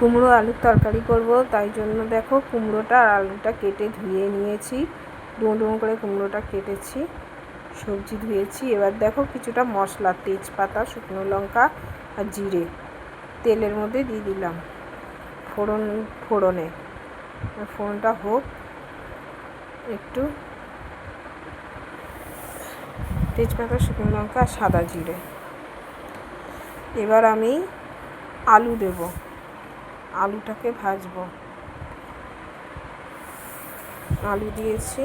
কুমড়ো আলুর তরকারি করব, তাই জন্য দেখো কুমড়োটা আর আলুটা কেটে ধুয়ে নিয়েছি। ডুমো ডুমো করে কুমড়োটা কেটেছি, সবজি ধুয়েছি। এবার দেখো কিছুটা মশলা, তেজপাতা, শুকনো লঙ্কা আর জিরে তেলের মধ্যে দিয়ে দিলাম ফোড়নে। ফোড়নটা হোক একটু, তেজপাতা, শুকনো লঙ্কা আর সাদা জিরে। এবার আমি আলু দেব, আলুটাকে ভাজবো। আলু দিয়েছি,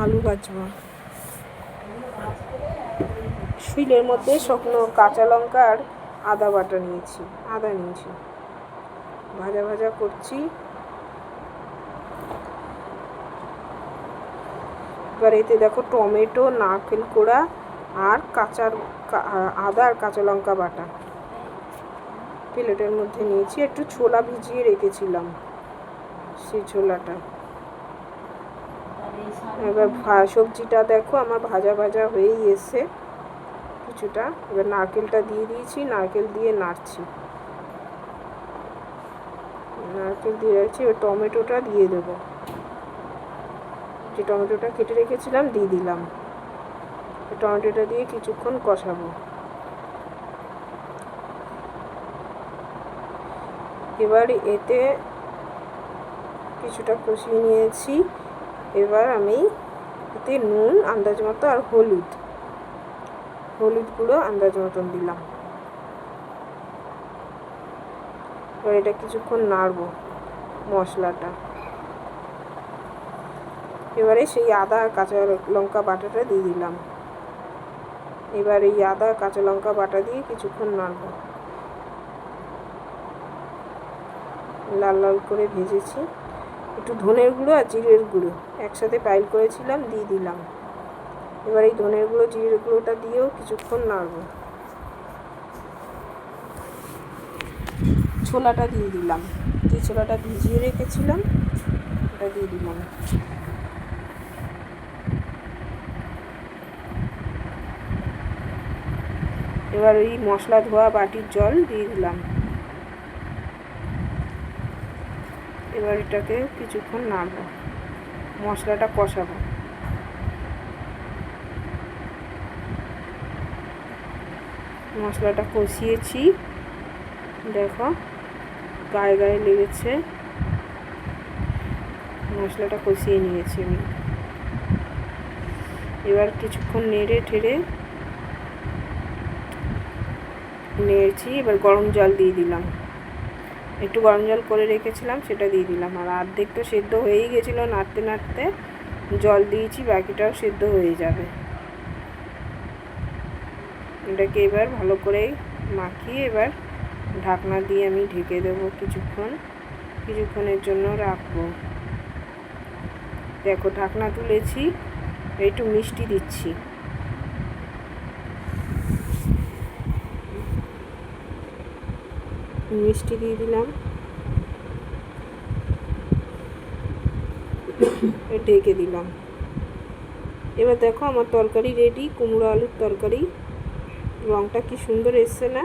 আলু ভাজবো। শিলের মধ্যে শুকনো কাঁচা লঙ্কা আর আদা বাটা নিয়েছি, ভাজা ভাজা করছি। এবার এতে দেখো টমেটো, নারকেল কোড়া আর আদা আর কাঁচা লঙ্কা বাটা প্লেটের মধ্যে নিয়েছি। একটু ছোলা ভিজিয়ে রেখেছিলাম, সেই ছোলাটা। এবার সবজিটা দেখো আমার ভাজা ভাজা হয়েই এসে কিছুটা। এবার নারকেলটা দিয়ে দিয়েছি, নারকেল দিয়ে নাড়ছি, এবার টমেটোটা দিয়ে দেবো, যে টমেটোটা কেটে রেখেছিলাম দিয়ে দিলাম। টমেটোটা দিয়ে কিছুক্ষণ কষাবো। এবার এতে কিছুটা কষিয়ে নিয়েছি। এবার আমি এতে নুন আন্দাজ মতো আর হলুদ গুঁড়ো আন্দাজ মতন দিলাম। এবার এটা কিছুক্ষণ নাড়বো মশলাটা। এবারে সেই আদা আর কাঁচা লঙ্কা বাটাটা দিয়ে দিলাম। এবার এই আদা কাঁচা লঙ্কা বাটা দিয়ে কিছুক্ষণ নাড়বো। লাল লাল করে ভেজেছি। একটু ধনের গুঁড়ো আর জিরের গুঁড়ো একসাথে পাইল করেছিলাম, দিয়ে দিলাম। এবার এই ধনের গুঁড়ো জিরের গুঁড়োটা দিয়েও কিছুক্ষণ নাড়বো। ছোলাটা দিয়ে দিলাম, যে ছোলাটা ভিজিয়ে রেখেছিলাম ওটা দিয়ে দিলাম। এবার ওই মশলা ধোয়া বাটির জল দিয়ে দিলাম। এবার এটাকে কিছুক্ষণ নাড়বো, মশলাটা কষাবো। মশলাটা কষিয়েছি, দেখো গায়ে গায়ে লেগেছে। মশলাটা কষিয়ে নিয়েছি আমি। এবার কিছুক্ষণ নেড়েছি। এবার গরম জল দিয়ে দিলাম, একটু গরম জল করে রেখেছিলাম সেটা দিয়ে দিলাম। আর অর্ধেক তো সেদ্ধ হয়েই গেছিলো, নাড়তে নাড়তে জল দিয়েছি, বাকিটাও সেদ্ধ হয়ে যাবে। এটাকে এবার ভালো করে মাখিয়ে এবার ঢাকনা দিয়ে আমি ঢেকে দেবো। কিছুক্ষণের জন্য রাখবো। দেখো ঢাকনা তুলেছি, একটু মিষ্টি দিচ্ছি। মিষ্টি দিয়ে দিলাম, ঢেকে দিলাম। এবার দেখো আমার তরকারি রেডি, কুমড়ো আলুর তরকারি। রঙটা কি সুন্দর এসছে না?